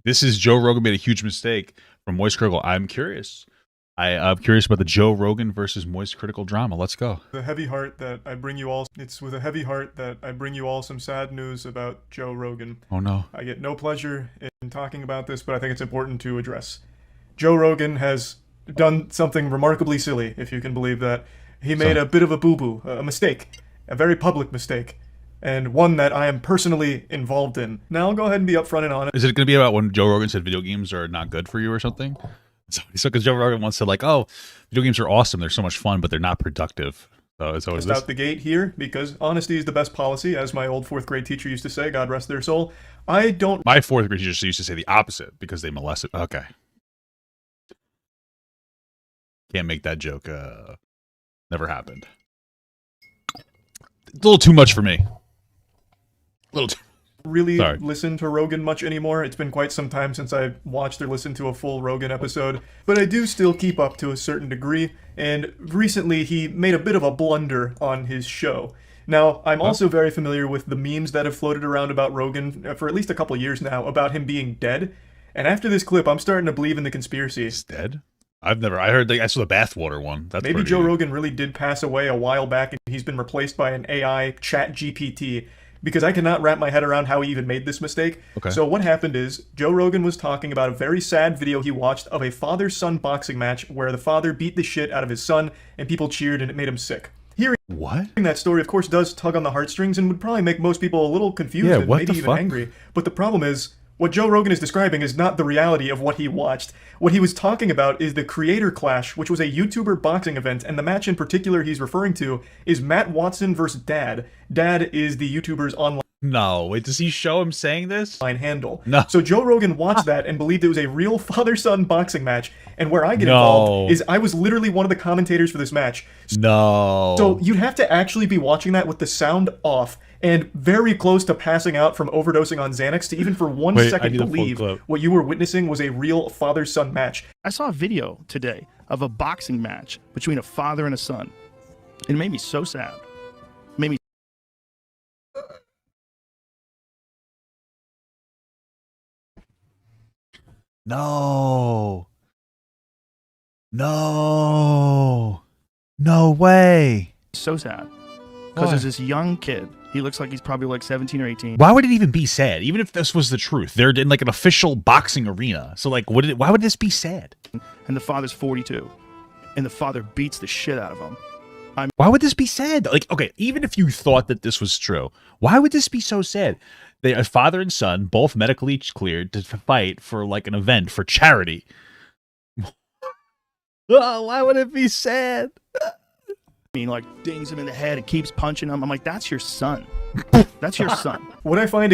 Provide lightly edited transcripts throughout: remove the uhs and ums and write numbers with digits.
This is Joe Rogan made a huge mistake from Moistcritikal. I'm curious. I'm curious about the Joe Rogan versus Moistcritikal drama. Let's go. With a heavy heart that I bring you all. It's with a heavy heart that I bring you all some sad news about Joe Rogan. Oh no. I get no pleasure in talking about this, but I think it's important to address. Joe Rogan has done something remarkably silly, if you can believe that. He made a bit of a boo-boo, a mistake, a very public mistake, and one that I am personally involved in. Now I'll go ahead and be upfront and honest. Is it going to be about when Joe Rogan said video games are not good for you or something? So because Joe Rogan once said like, oh, video games are awesome, they're so much fun, but they're not productive. So Just out the gate here, because honesty is the best policy, as my old 4th grade teacher used to say, God rest their soul. I don't... My 4th grade teacher used to say the opposite because they molested. Okay. Can't make that joke. Never happened. It's a little too much for me. A little too... really listen to Rogan much anymore. It's been quite some time since I watched or listened to a full Rogan episode, but I do still keep up to a certain degree, and recently he made a bit of a blunder on his show. Now, I'm also very familiar with the memes that have floated around about Rogan for at least a couple years now about him being dead, and after this clip, I'm starting to believe in the conspiracy. He's dead? I heard I saw the bathwater one. That's maybe Joe Rogan really did pass away a while back and he's been replaced by an AI chat GPT, because I cannot wrap my head around how he even made this mistake. Okay. So what happened is, Joe Rogan was talking about a very sad video he watched of a father-son boxing match where the father beat the shit out of his son and people cheered and it made him sick. Hearing that story, of course, does tug on the heartstrings and would probably make most people a little confused and maybe even angry. But the problem is, what Joe Rogan is describing is not the reality of what he watched. What he was talking about is the Creator Clash, which was a YouTuber boxing event, and the match in particular he's referring to is Matt Watson versus Dad. Dad is the YouTuber's online... No, wait, does he show him saying this? ...handle. No. So Joe Rogan watched that and believed it was a real father-son boxing match, and where I get involved is I was literally one of the commentators for this match. No. So you'd have to actually be watching that with the sound off, and very close to passing out from overdosing on Xanax to even for 1 second believe what you were witnessing was a real father-son match. I saw a video today of a boxing match between a father and a son. It made me so sad. It made me... No. No. No way. so sad. Because there's this young kid. He looks like he's probably like 17 or 18. Why would it even be sad? Even if this was the truth, they're in like an official boxing arena. So like, why would this be sad? And the father's 42. And the father beats the shit out of him. Why would this be sad? Like, okay, even if you thought that this was true, why would this be so sad? They are father and son, both medically cleared to fight for like an event for charity. Oh, why would it be sad? I mean, like, dings him in the head and keeps punching him. I'm like, that's your son. That's your son. What I find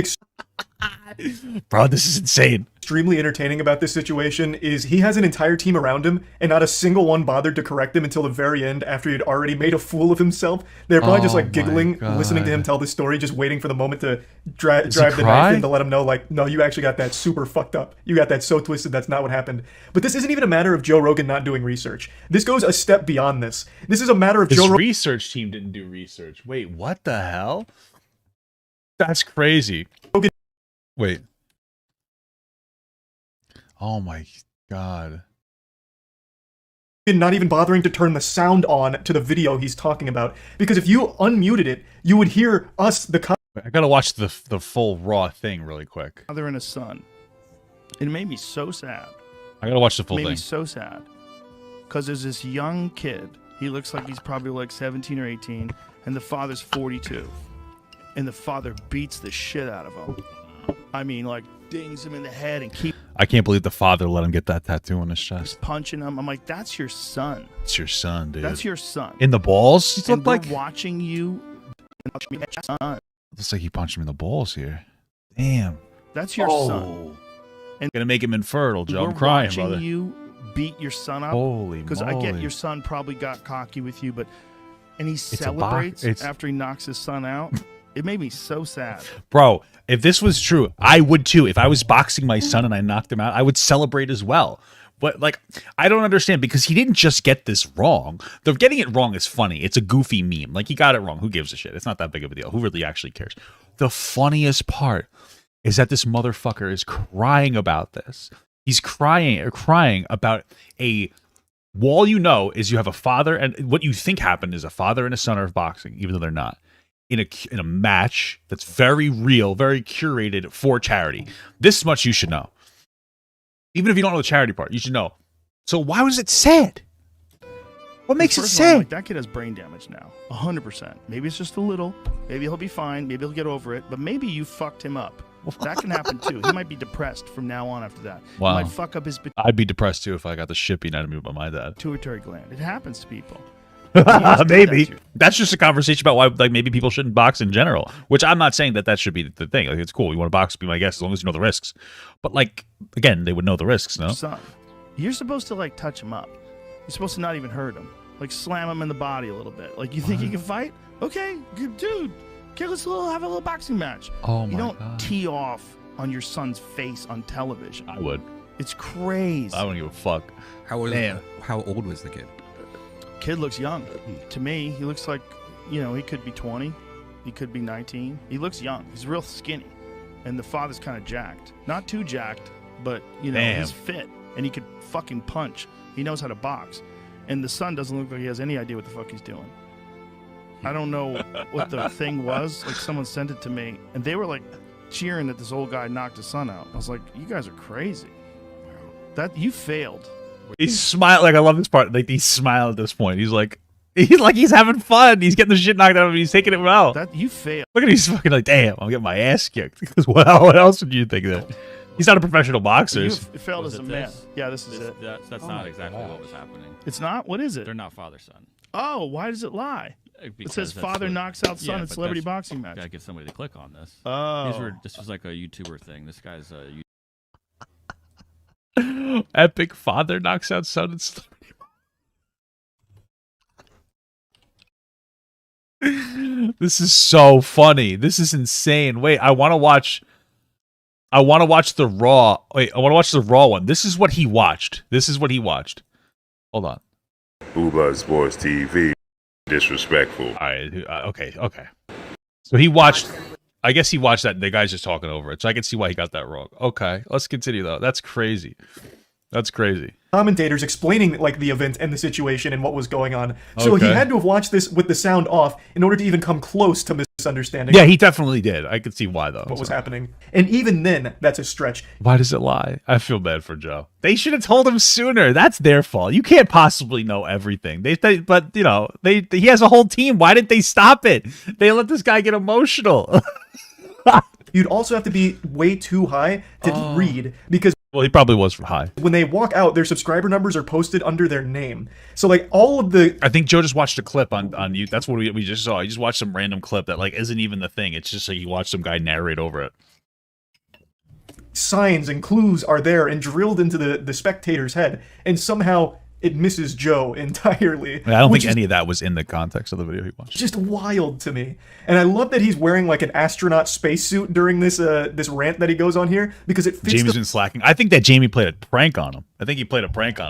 Bro, this is insane. Extremely entertaining about this situation is he has an entire team around him, and not a single one bothered to correct him until the very end after he had already made a fool of himself. They're probably just like giggling, listening to him tell this story, just waiting for the moment to drive the knife in to let him know, like, no, you actually got that super fucked up. You got that so twisted, that's not what happened. But this isn't even a matter of Joe Rogan not doing research. This goes a step beyond this. This is a matter of Joe Rogan. His research team didn't do research. Wait, what the hell? That's crazy. Wait. Oh my God. Not even bothering to turn the sound on to the video he's talking about. Because if you unmuted it, you would hear us, the... I gotta watch the full raw thing really quick. Father and a son. It made me so sad. I gotta watch the full thing. It made me thing. so sad. Because there's this young kid. He looks like he's probably like 17 or 18. And the father's 42. And the father beats the shit out of him. I mean, like, dings him in the head and keep... I can't believe the father let him get that tattoo on his chest. Punching him. I'm like, that's your son. It's your son, dude. That's your son. In the balls? And we're watching you... Looks like he punched him in the balls here. Damn. That's your son. And gonna make him infertile, Joe. I'm crying, brother. We're watching you beat your son up. Holy moly. Because I get your son probably got cocky with you, but... And he celebrates after he knocks his son out. It made me so sad. Bro, if this was true, I would too. If I was boxing my son and I knocked him out, I would celebrate as well. But, like, I don't understand because he didn't just get this wrong. The getting it wrong is funny. It's a goofy meme. Like, he got it wrong. Who gives a shit? It's not that big of a deal. Who really actually cares? The funniest part is that this motherfucker is crying about this. He's crying about all you know is you have a father, and what you think happened is a father and a son are boxing, even though they're not, in a match that's very real, very curated for charity. This much you should know. Even if you don't know the charity part, you should know. So why was it sad? What makes it sad? Like, that kid has brain damage now, 100%. Maybe it's just a little. Maybe he'll be fine. Maybe he'll get over it. But maybe you fucked him up. That can happen too. He might be depressed from now on after that. Wow. He might fuck up his I'd be depressed too if I got the shit beat out of me by my dad. pituitary gland. It happens to people. Maybe that's just a conversation about why, like, maybe people shouldn't box in general. Which I'm not saying that should be the thing. Like, it's cool. You want to box, be my guest, as long as you know the risks. But like, again, they would know the risks, no? Son, you're supposed to like touch him up. You're supposed to not even hurt him. Like slam him in the body a little bit. Like, you think he can fight? Okay, good dude. Okay, let's have a little boxing match. Oh my You don't God. tee off on your son's face on television. I would. It's crazy. I don't give a fuck. How old was the kid? Kid looks young. To me, he looks like, he could be 20. He could be 19. He looks young. He's real skinny. And the father's kind of jacked. Not too jacked, but, Damn. he's fit. And he could fucking punch. He knows how to box. And the son doesn't look like he has any idea what the fuck he's doing. I don't know what the thing was. Like, someone sent it to me, and they were like cheering that this old guy knocked his son out. I was like, you guys are crazy. That you failed. He's smiling. Like, I love this part. Like, he smiled at this point. He's like he's having fun. He's getting the shit knocked out of him. He's taking it well. That you failed. Look at him. He's fucking like, damn, I'm getting my ass kicked. Because what else would you think that? He's not a professional boxer. You failed Was as a it man. this? Yeah, this is it. That's Oh not my exactly gosh. what was happening. It's not? What is it? They're not father-son. Oh, why does it lie? It Because says that's father what- knocks out son Yeah, in but celebrity that's- boxing match. Gotta get somebody to click on this. Oh. This was like a YouTuber thing. This guy's a Epic father knocks out son and celebrity. This is so funny. This is insane. Wait, I want to watch the Raw. Wait, I want to watch the Raw one. This is what he watched. Hold on. Booba Sports TV. Disrespectful. All right. Okay. So he watched. I guess he watched that. The guy's just talking over it, so I can see why he got that wrong. Okay, let's continue though. That's crazy. Commentators explaining like the event and the situation and what was going on. So he Okay. had to have watched this with the sound off in order to even come close to misunderstanding Yeah, he definitely did. I could see why though. what was happening. And even then, that's a stretch. Why does it lie? I feel bad for Joe. They should have told him sooner. That's their fault. You can't possibly know everything. But he has a whole team. Why didn't they stop it? They let this guy get emotional. You'd also have to be way too high to read because Well, he probably was high. when they walk out, their subscriber numbers are posted under their name. So like all of the I think Joe just watched a clip on you. That's what we just saw. He just watched some random clip that like isn't even the thing. It's just like you watch some guy narrate over it. signs and clues are there and drilled into the spectator's head, and somehow it misses Joe entirely. I don't which think is any of that was in the context of the video he watched. just wild to me. And I love that he's wearing like an astronaut spacesuit during this this rant that he goes on here because it fits Jamie's the been slacking. I think that Jamie played a prank on him.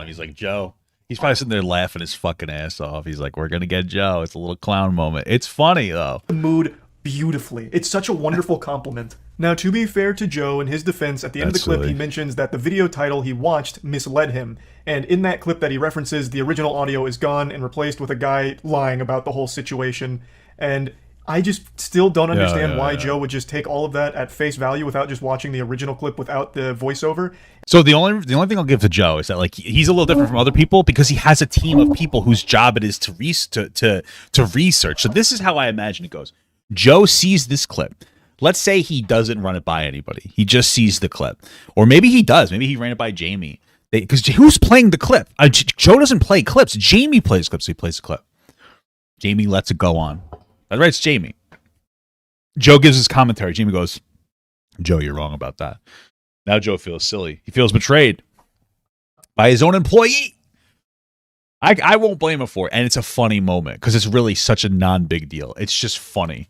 He's like, Joe. He's probably sitting there laughing his fucking ass off. He's like, we're going to get Joe. It's a little clown moment. It's funny, though. mood beautifully. It's such a wonderful compliment. Now, to be fair to Joe, in his defense, at the end of the That's clip, silly. he mentions that the video title he watched misled him. And in that clip that he references, the original audio is gone and replaced with a guy lying about the whole situation. And I just still don't understand why Joe would just take all of that at face value without just watching the original clip without the voiceover. So the only thing I'll give to Joe is that like he's a little different from other people because he has a team of people whose job it is to research. So this is how I imagine it goes. Joe sees this clip. Let's say he doesn't run it by anybody. He just sees the clip, or maybe he does. Maybe he ran it by Jamie. Because who's playing the clip? Joe doesn't play clips. Jamie plays clips. So he plays the clip. Jamie lets it go on. That writes Jamie. Joe gives his commentary. Jamie goes, Joe, you're wrong about that. Now Joe feels silly. He feels betrayed by his own employee. I won't blame him for it. And it's a funny moment because it's really such a non-big deal. It's just funny.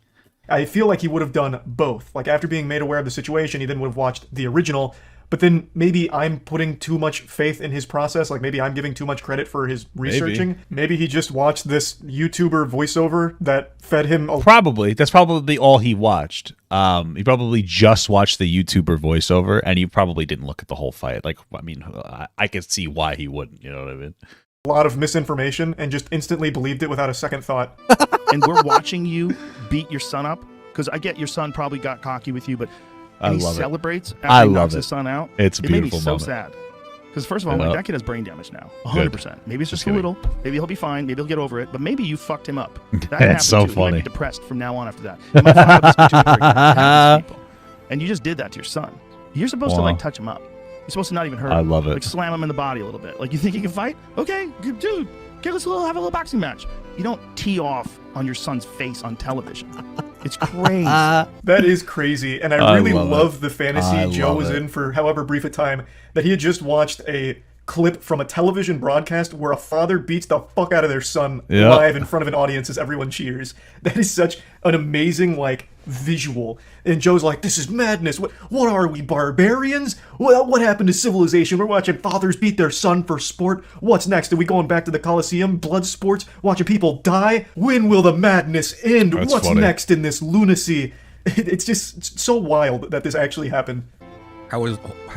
I feel like he would have done both. Like after being made aware of the situation, he then would have watched the original. but then maybe I'm putting too much faith in his process. Like maybe I'm giving too much credit for his researching. Maybe he just watched this YouTuber voiceover that fed him. Probably. That's probably all he watched. He probably just watched the YouTuber voiceover, and he probably didn't look at the whole fight. Like, I mean, I could see why he wouldn't. You know what I mean? A lot of misinformation and just instantly believed it without a second thought. And we're watching you beat your son up, because I get your son probably got cocky with you, but he celebrates after he knocks his son out. It's a beautiful moment. It made me so sad. Because first of all, like, that kid has brain damage now, 100%. Maybe it's just a little. Maybe he'll be fine. Maybe he'll get over it. But maybe you fucked him up. That's so too. funny. He might be depressed from now on after that. He might find out this YouTuber very happens to people. And you just did that to your son. You're supposed to like touch him up. You're supposed to not even hurt him. I love it. Like slam him in the body a little bit. Like, you think he can fight? Okay, dude, have a little boxing match. You don't tee off on your son's face on television. It's crazy. That is crazy, and I really love the I fantasy Joe love was it. in for however brief a time that he had just watched a clip from a television broadcast where a father beats the fuck out of their son live in front of an audience as everyone cheers. That is such an amazing, like, visual. And Joe's like, this is madness. What are we, barbarians? What happened to civilization? We're watching fathers beat their son for sport. What's next? Are we going back to the Coliseum? Blood sports? Watching people die? When will the madness end? What's next in this lunacy? It's just so wild that this actually happened.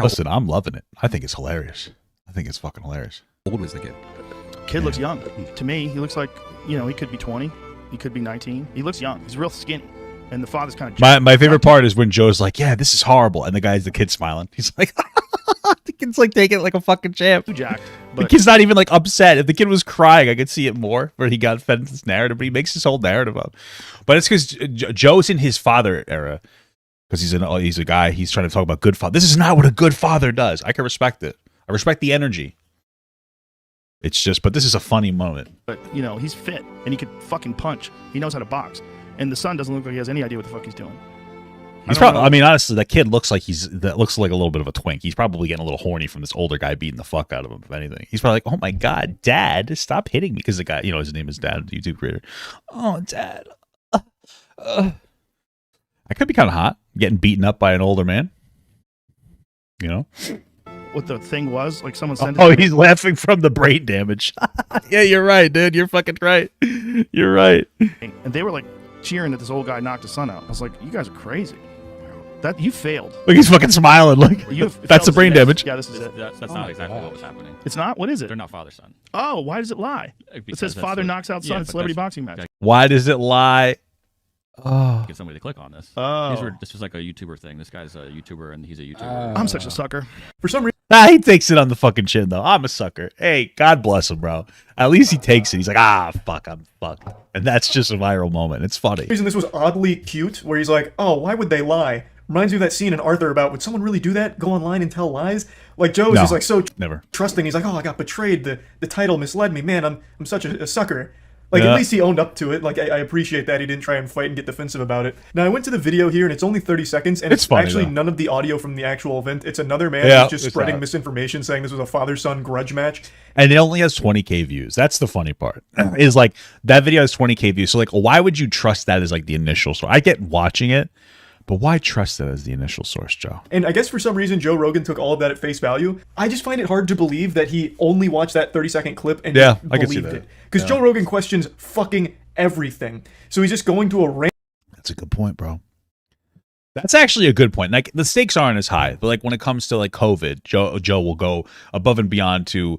Listen, I'm loving it. I think it's hilarious. I think it's fucking hilarious. How old was the kid? Kid looks young. To me, he looks like, he could be 20. He could be 19. He looks young. He's real skinny. And the father's kind of... My favorite part is when Joe's like, yeah, this is horrible. And the kid's smiling. He's like, the kid's like taking it like a fucking champ. too jacked. The kid's not even like upset. If the kid was crying, I could see it more where he got fed this narrative, but he makes his whole narrative up. But it's because Joe's in his father era. Because he's a guy, he's trying to talk about good father. This is not what a good father does. I can respect it. I respect the energy. It's just, but this is a funny moment. But, he's fit, and he could fucking punch. He knows how to box. And the son doesn't look like he has any idea what the fuck he's doing. He's probably, I mean, honestly, that kid looks like looks like a little bit of a twink. He's probably getting a little horny from this older guy beating the fuck out of him, if anything. He's probably like, oh my God, Dad, stop hitting me. Because the guy, his name is Dad, the YouTube creator. Oh, Dad. I could be kind of hot, getting beaten up by an older man. What the thing was, like someone sent it. Oh, he's laughing from the brain damage. Yeah, you're right, dude. You're fucking right. You're right. And they were like cheering that this old guy knocked his son out. I was like, you guys are crazy. That you failed. Look, he's fucking smiling. Look, that's the brain damage. Yeah, this is it. That's not exactly what was happening. It's not? What is it? They're not father-son. Oh, why does it lie? It says father knocks out son in celebrity boxing match. Why does it lie? Oh. Get somebody to click on this. Oh. This was like a YouTuber thing. This guy's a YouTuber, and he's a YouTuber. I'm such a sucker. For some reason, He takes it on the fucking chin, though. I'm a sucker. Hey, God bless him, bro. At least he takes it. He's like, fuck, I'm fucked. And that's just a viral moment. It's funny. this was oddly cute, where he's like, oh, why would they lie? Reminds me of that scene in Arthur about, would someone really do that? Go online and tell lies? Like, Joe is just like so never trusting. He's like, oh, I got betrayed. The title misled me. Man, I'm such a sucker. Like, at least he owned up to it. Like, I appreciate that he didn't try and fight and get defensive about it. Now, I went to the video here, and it's only 30 seconds, and it's funny, actually though. none of the audio from the actual event. It's another man who's just spreading misinformation, saying this was a father-son grudge match. And it only has 20K views. That's the funny part. Is like, that video has 20K views. So, like, why would you trust that as, like, the initial source? I get watching it, but why trust that as the initial source, Joe? And I guess for some reason, Joe Rogan took all of that at face value. I just find it hard to believe that he only watched that 30-second clip and just I can see believed that. it. Because Joe Rogan questions fucking everything. So he's just going to a rant. That's a good point, bro. That's actually a good point. Like, the stakes aren't as high, but like when it comes to like COVID, Joe will go above and beyond to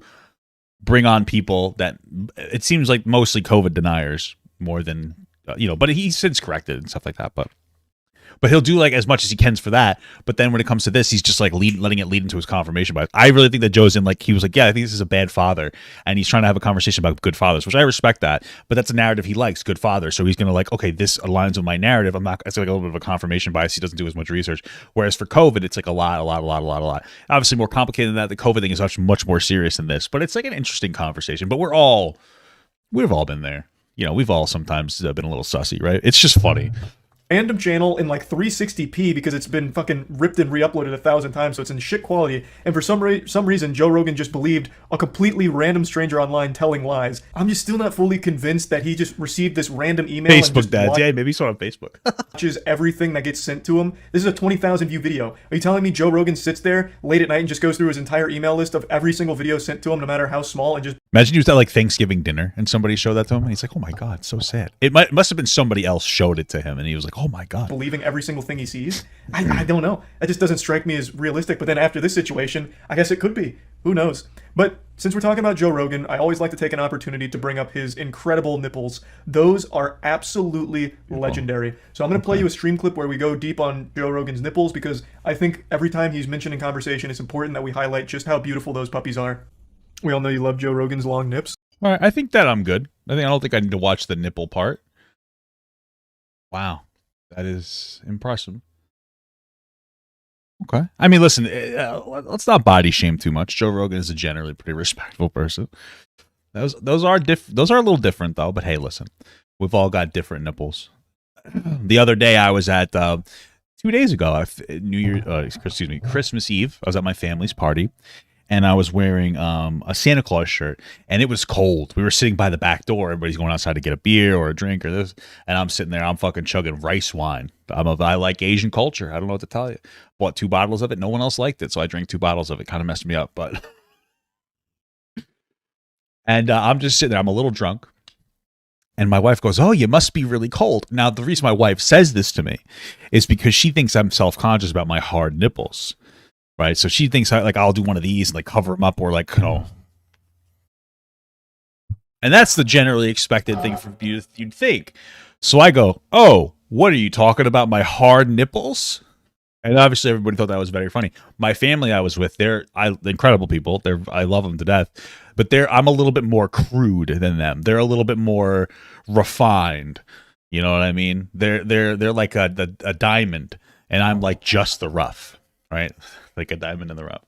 bring on people that it seems like mostly COVID deniers more than but he's since corrected and stuff like that. But he'll do like as much as he can for that. But then when it comes to this, he's just like letting it lead into his confirmation bias. I really think that Joe's in like, he was like, yeah, I think this is a bad father. And he's trying to have a conversation about good fathers, which I respect that. But that's a narrative he likes, good father. So he's going to like, okay, this aligns with my narrative. It's like a little bit of a confirmation bias. He doesn't do as much research. Whereas for COVID, it's like a lot. Obviously more complicated than that. The COVID thing is much more serious than this. But it's like an interesting conversation. But we've all been there. We've all sometimes been a little sussy, right? It's just funny. random channel in like 360p because it's been fucking ripped and re-uploaded 1,000 times, so it's in shit quality. And for some reason, Joe Rogan just believed a completely random stranger online telling lies. I'm just still not fully convinced that he just received this random email. Facebook dads, yeah, maybe he saw it on Facebook. Watches everything that gets sent to him. This is a 20,000 view video. Are you telling me Joe Rogan sits there late at night and just goes through his entire email list of every single video sent to him, no matter how small, and just Imagine he was at like Thanksgiving dinner and somebody showed that to him and he's like, oh my God, so sad. It must have been somebody else showed it to him and he was like, oh my God. believing every single thing he sees? I don't know. That just doesn't strike me as realistic. But then after this situation, I guess it could be. Who knows? But since we're talking about Joe Rogan, I always like to take an opportunity to bring up his incredible nipples. Those are absolutely legendary. So I'm going to play you a stream clip where we go deep on Joe Rogan's nipples because I think every time he's mentioned in conversation, it's important that we highlight just how beautiful those puppies are. We all know you love Joe Rogan's long nips. All right, I think that I'm good. I don't think I need to watch the nipple part. Wow, that is impressive. Okay. I mean, listen, let's not body shame too much. Joe Rogan is a generally pretty respectful person. Those are a little different though. But hey, listen, we've all got different nipples. The other day, I was at 2 days ago, Christmas Eve. I was at my family's party. And I was wearing a Santa Claus shirt, and it was cold. We were sitting by the back door. Everybody's going outside to get a beer or a drink or this, and I'm sitting there. I'm fucking chugging rice wine. I like Asian culture. I don't know what to tell you. Bought 2 bottles of it. No one else liked it, so I drank 2 bottles of it. Kind of messed me up, but. And I'm just sitting there. I'm a little drunk, and my wife goes, "Oh, you must be really cold." Now, the reason my wife says this to me is because she thinks I'm self-conscious about my hard nipples. Right, so she thinks I'll do one of these and like cover them up or like and that's the generally expected thing for you'd think. So I go, "Oh, what are you talking about? My hard nipples?" And obviously everybody thought that was very funny. My family I was with, they're incredible people. I love them to death, but I'm a little bit more crude than them. They're a little bit more refined. You know what I mean? They're like a diamond, and I'm like just the rough, right? Like a diamond in the rough.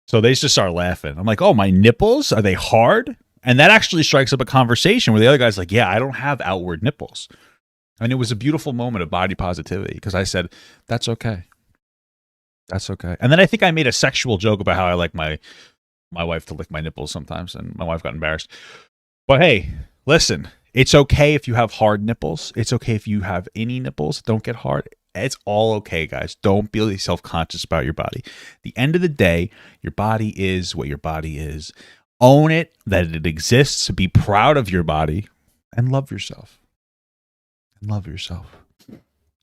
So they just start laughing. I'm like, oh, my nipples? Are they hard? And that actually strikes up a conversation where the other guy's like, yeah, I don't have outward nipples. And it was a beautiful moment of body positivity because I said, that's okay. That's okay. And then I think I made a sexual joke about how I like my wife to lick my nipples sometimes, and my wife got embarrassed. But hey, listen, it's okay if you have hard nipples. It's okay if you have any nipples. Don't get hard. It's all okay, guys. Don't be self-conscious about your body. At the end of the day, your body is what your body is. Own it, that it exists. Be proud of your body and love yourself.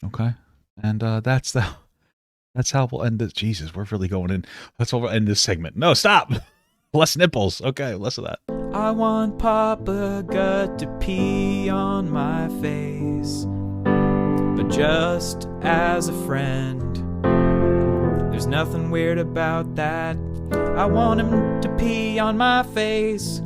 Okay? And that's how we'll end this. Jesus, we're really going in. That's how we'll end this segment. No, stop. Less nipples. Okay, less of that. I want Papa Gut to pee on my face, but just as a friend. There's nothing weird about that. I want him to pee on my face.